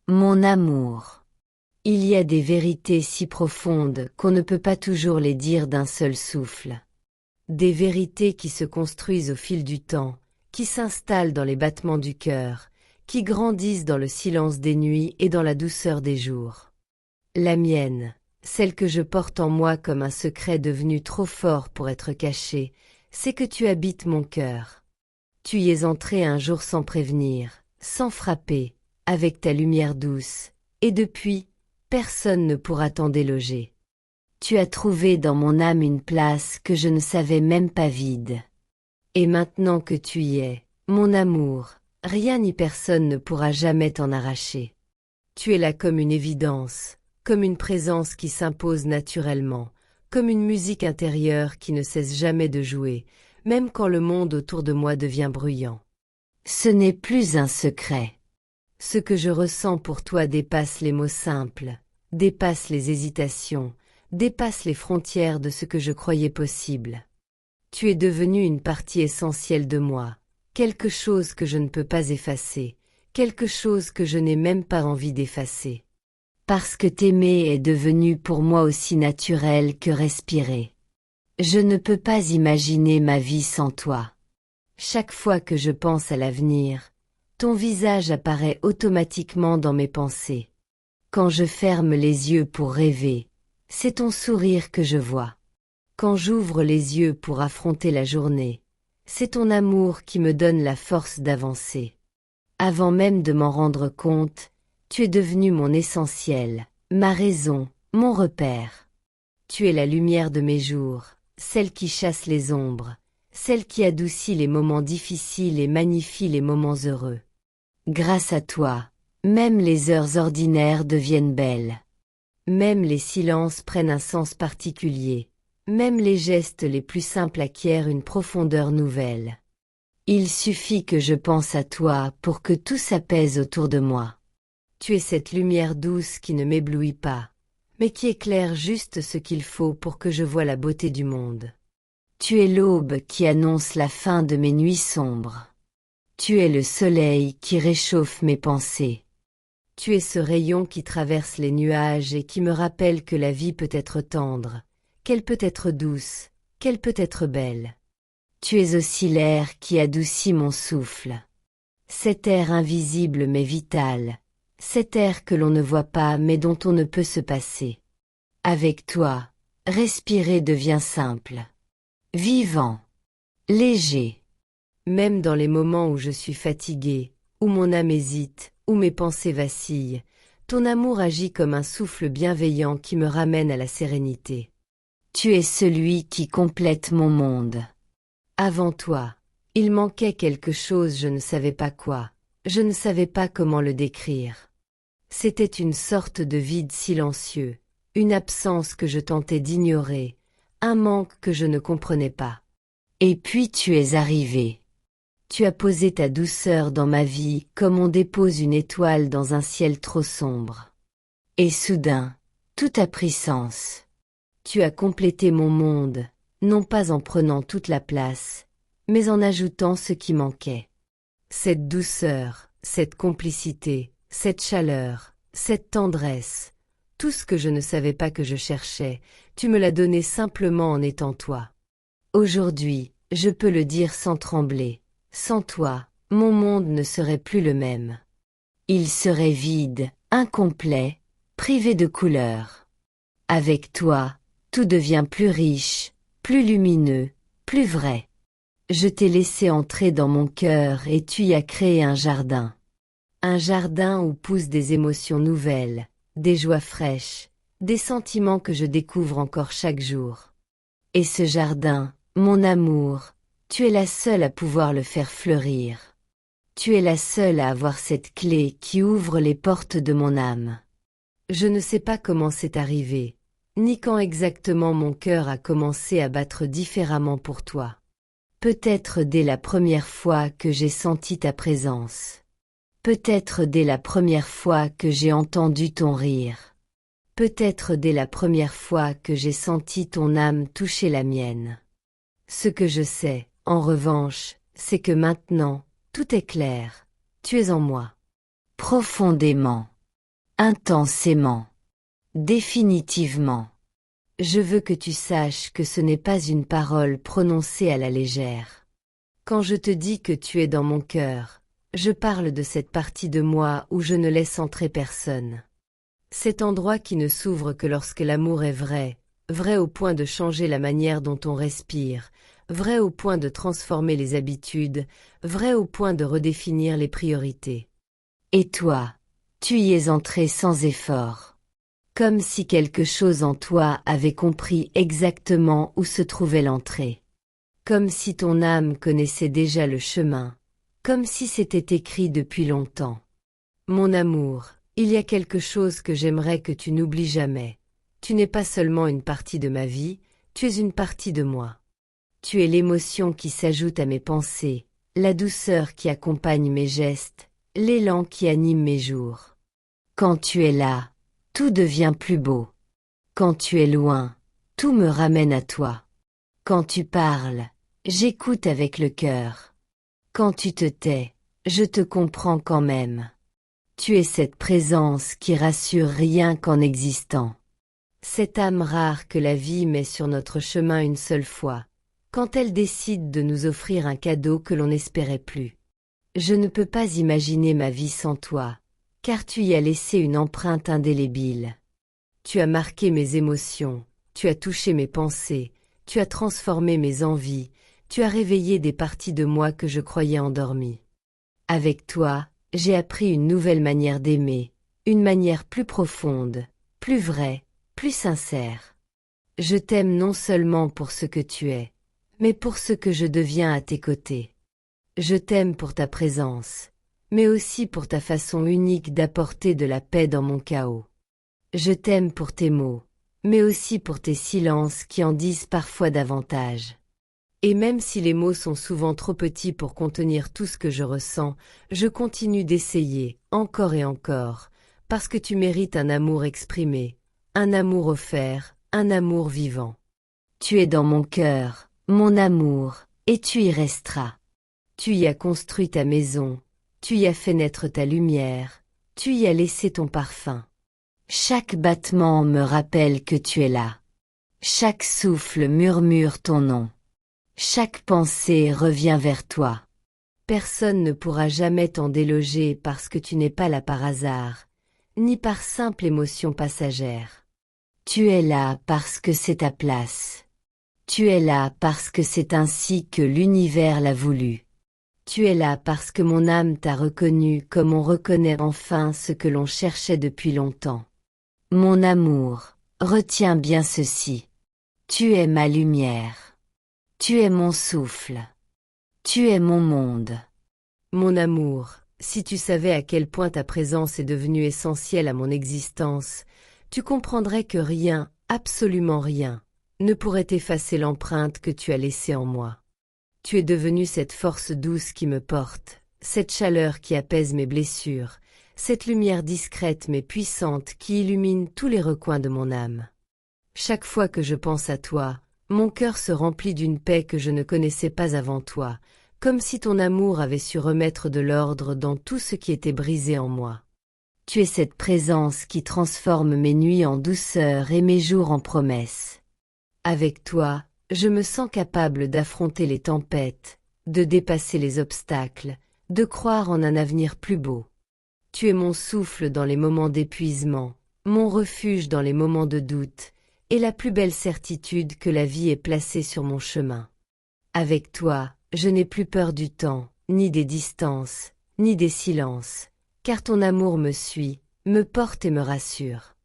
Mon amour. Il y a des vérités si profondes qu'on ne peut pas toujours les dire d'un seul souffle. Des vérités qui se construisent au fil du temps, qui s'installent dans les battements du cœur, qui grandissent dans le silence des nuits et dans la douceur des jours. La mienne, celle que je porte en moi comme un secret devenu trop fort pour être caché, c'est que tu habites mon cœur. Tu y es entré un jour sans prévenir, sans frapper, avec ta lumière douce, et depuis, personne ne pourra t'en déloger. Tu as trouvé dans mon âme une place que je ne savais même pas vide. Et maintenant que tu y es, mon amour, rien ni personne ne pourra jamais t'en arracher. Tu es là comme une évidence, comme une présence qui s'impose naturellement, comme une musique intérieure qui ne cesse jamais de jouer, même quand le monde autour de moi devient bruyant. Ce n'est plus un secret. Ce que je ressens pour toi dépasse les mots simples, dépasse les hésitations, dépasse les frontières de ce que je croyais possible. Tu es devenu une partie essentielle de moi, quelque chose que je ne peux pas effacer, quelque chose que je n'ai même pas envie d'effacer. Parce que t'aimer est devenu pour moi aussi naturel que respirer. Je ne peux pas imaginer ma vie sans toi. Chaque fois que je pense à l'avenir, ton visage apparaît automatiquement dans mes pensées. Quand je ferme les yeux pour rêver, c'est ton sourire que je vois. Quand j'ouvre les yeux pour affronter la journée, c'est ton amour qui me donne la force d'avancer. Avant même de m'en rendre compte, tu es devenu mon essentiel, ma raison, mon repère. Tu es la lumière de mes jours, celle qui chasse les ombres, celle qui adoucit les moments difficiles et magnifie les moments heureux. Grâce à toi, même les heures ordinaires deviennent belles. Même les silences prennent un sens particulier, même les gestes les plus simples acquièrent une profondeur nouvelle. Il suffit que je pense à toi pour que tout s'apaise autour de moi. Tu es cette lumière douce qui ne m'éblouit pas, mais qui éclaire juste ce qu'il faut pour que je voie la beauté du monde. Tu es l'aube qui annonce la fin de mes nuits sombres. Tu es le soleil qui réchauffe mes pensées. Tu es ce rayon qui traverse les nuages et qui me rappelle que la vie peut être tendre, qu'elle peut être douce, qu'elle peut être belle. Tu es aussi l'air qui adoucit mon souffle. Cet air invisible mais vital, cet air que l'on ne voit pas mais dont on ne peut se passer. Avec toi, respirer devient simple, vivant, léger. Même dans les moments où je suis fatiguée, où mon âme hésite, où mes pensées vacillent, ton amour agit comme un souffle bienveillant qui me ramène à la sérénité. Tu es celui qui complète mon monde. Avant toi, il manquait quelque chose, je ne savais pas quoi, je ne savais pas comment le décrire. C'était une sorte de vide silencieux, une absence que je tentais d'ignorer, un manque que je ne comprenais pas. Et puis tu es arrivé. Tu as posé ta douceur dans ma vie comme on dépose une étoile dans un ciel trop sombre. Et soudain, tout a pris sens. Tu as complété mon monde, non pas en prenant toute la place, mais en ajoutant ce qui manquait. Cette douceur, cette complicité, cette chaleur, cette tendresse, tout ce que je ne savais pas que je cherchais, tu me l'as donné simplement en étant toi. Aujourd'hui, je peux le dire sans trembler. Sans toi, mon monde ne serait plus le même. Il serait vide, incomplet, privé de couleur. Avec toi, tout devient plus riche, plus lumineux, plus vrai. Je t'ai laissé entrer dans mon cœur et tu y as créé un jardin. Un jardin où poussent des émotions nouvelles, des joies fraîches, des sentiments que je découvre encore chaque jour. Et ce jardin, mon amour, tu es la seule à pouvoir le faire fleurir. Tu es la seule à avoir cette clé qui ouvre les portes de mon âme. Je ne sais pas comment c'est arrivé, ni quand exactement mon cœur a commencé à battre différemment pour toi. Peut-être dès la première fois que j'ai senti ta présence. Peut-être dès la première fois que j'ai entendu ton rire. Peut-être dès la première fois que j'ai senti ton âme toucher la mienne. Ce que je sais, en revanche, c'est que maintenant, tout est clair. Tu es en moi. Profondément. intensément, définitivement. Je veux que tu saches que ce n'est pas une parole prononcée à la légère. Quand je te dis que tu es dans mon cœur, je parle de cette partie de moi où je ne laisse entrer personne. Cet endroit qui ne s'ouvre que lorsque l'amour est vrai, vrai au point de changer la manière dont on respire, vrai au point de transformer les habitudes, vrai au point de redéfinir les priorités. Et toi, tu y es entré sans effort. Comme si quelque chose en toi avait compris exactement où se trouvait l'entrée. Comme si ton âme connaissait déjà le chemin. Comme si c'était écrit depuis longtemps. Mon amour, il y a quelque chose que j'aimerais que tu n'oublies jamais. Tu n'es pas seulement une partie de ma vie, tu es une partie de moi. Tu es l'émotion qui s'ajoute à mes pensées, la douceur qui accompagne mes gestes, l'élan qui anime mes jours. Quand tu es là, tout devient plus beau. Quand tu es loin, tout me ramène à toi. Quand tu parles, j'écoute avec le cœur. Quand tu te tais, je te comprends quand même. Tu es cette présence qui rassure rien qu'en existant. Cette âme rare que la vie met sur notre chemin une seule fois, quand elle décide de nous offrir un cadeau que l'on n'espérait plus. Je ne peux pas imaginer ma vie sans toi, car tu y as laissé une empreinte indélébile. Tu as marqué mes émotions, tu as touché mes pensées, tu as transformé mes envies, tu as réveillé des parties de moi que je croyais endormies. Avec toi, j'ai appris une nouvelle manière d'aimer, une manière plus profonde, plus vraie, plus sincère. Je t'aime non seulement pour ce que tu es, mais pour ce que je deviens à tes côtés. Je t'aime pour ta présence, mais aussi pour ta façon unique d'apporter de la paix dans mon chaos. Je t'aime pour tes mots, mais aussi pour tes silences qui en disent parfois davantage. Et même si les mots sont souvent trop petits pour contenir tout ce que je ressens, je continue d'essayer, encore et encore, parce que tu mérites un amour exprimé, un amour offert, un amour vivant. Tu es dans mon cœur, mon amour, et tu y resteras. Tu y as construit ta maison, tu y as fait naître ta lumière, tu y as laissé ton parfum. Chaque battement me rappelle que tu es là. Chaque souffle murmure ton nom. Chaque pensée revient vers toi. Personne ne pourra jamais t'en déloger parce que tu n'es pas là par hasard, ni par simple émotion passagère. Tu es là parce que c'est ta place. Tu es là parce que c'est ainsi que l'univers l'a voulu. Tu es là parce que mon âme t'a reconnu comme on reconnaît enfin ce que l'on cherchait depuis longtemps. Mon amour, retiens bien ceci. Tu es ma lumière. Tu es mon souffle. Tu es mon monde. Mon amour, si tu savais à quel point ta présence est devenue essentielle à mon existence, tu comprendrais que rien, absolument rien, ne pourrait effacer l'empreinte que tu as laissée en moi. Tu es devenue cette force douce qui me porte, cette chaleur qui apaise mes blessures, cette lumière discrète mais puissante qui illumine tous les recoins de mon âme. Chaque fois que je pense à toi, mon cœur se remplit d'une paix que je ne connaissais pas avant toi, comme si ton amour avait su remettre de l'ordre dans tout ce qui était brisé en moi. Tu es cette présence qui transforme mes nuits en douceur et mes jours en promesses. Avec toi, je me sens capable d'affronter les tempêtes, de dépasser les obstacles, de croire en un avenir plus beau. Tu es mon souffle dans les moments d'épuisement, mon refuge dans les moments de doute, et la plus belle certitude que la vie est placée sur mon chemin. Avec toi, je n'ai plus peur du temps, ni des distances, ni des silences, car ton amour me suit, me porte et me rassure.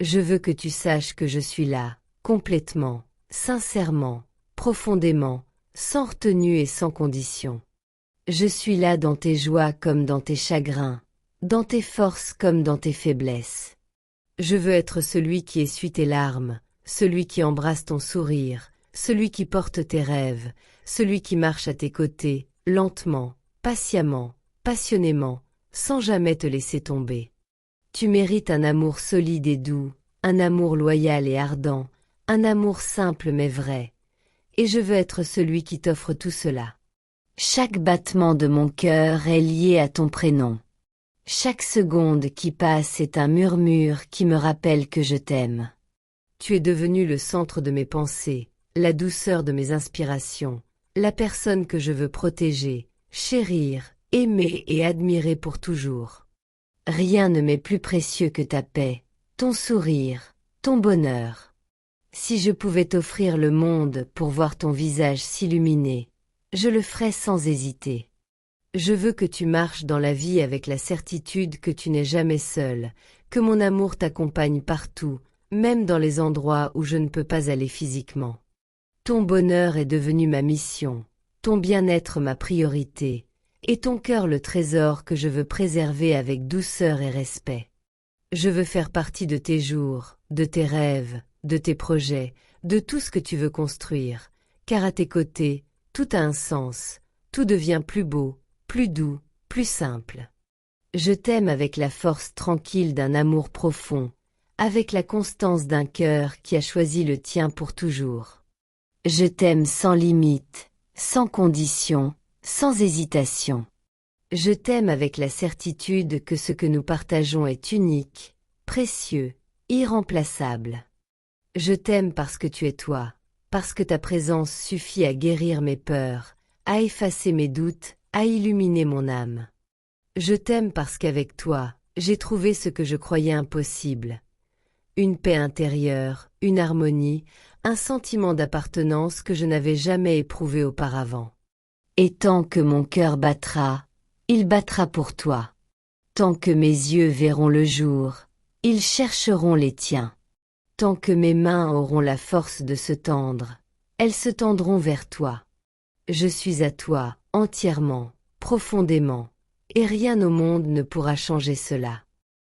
Je veux que tu saches que je suis là, complètement, sincèrement, profondément, sans retenue et sans condition. Je suis là dans tes joies comme dans tes chagrins, dans tes forces comme dans tes faiblesses. Je veux être celui qui essuie tes larmes, celui qui embrasse ton sourire, celui qui porte tes rêves, celui qui marche à tes côtés, lentement, patiemment, passionnément, sans jamais te laisser tomber. Tu mérites un amour solide et doux, un amour loyal et ardent, un amour simple mais vrai. Et je veux être celui qui t'offre tout cela. Chaque battement de mon cœur est lié à ton prénom. Chaque seconde qui passe est un murmure qui me rappelle que je t'aime. Tu es devenu le centre de mes pensées, la douceur de mes inspirations, la personne que je veux protéger, chérir, aimer et admirer pour toujours. Rien ne m'est plus précieux que ta paix, ton sourire, ton bonheur. Si je pouvais t'offrir le monde pour voir ton visage s'illuminer, je le ferais sans hésiter. Je veux que tu marches dans la vie avec la certitude que tu n'es jamais seul, que mon amour t'accompagne partout, même dans les endroits où je ne peux pas aller physiquement. Ton bonheur est devenu ma mission, ton bien-être ma priorité, et ton cœur le trésor que je veux préserver avec douceur et respect. Je veux faire partie de tes jours, de tes rêves, de tes projets, de tout ce que tu veux construire, car à tes côtés, tout a un sens, tout devient plus beau, plus doux, plus simple. Je t'aime avec la force tranquille d'un amour profond, avec la constance d'un cœur qui a choisi le tien pour toujours. Je t'aime sans limite, sans condition, sans hésitation. Je t'aime avec la certitude que ce que nous partageons est unique, précieux, irremplaçable. Je t'aime parce que tu es toi, parce que ta présence suffit à guérir mes peurs, à effacer mes doutes, à illuminer mon âme. Je t'aime parce qu'avec toi, j'ai trouvé ce que je croyais impossible. Une paix intérieure, une harmonie, un sentiment d'appartenance que je n'avais jamais éprouvé auparavant. Et tant que mon cœur battra, il battra pour toi. Tant que mes yeux verront le jour, ils chercheront les tiens. Tant que mes mains auront la force de se tendre, elles se tendront vers toi. Je suis à toi, entièrement, profondément, et rien au monde ne pourra changer cela.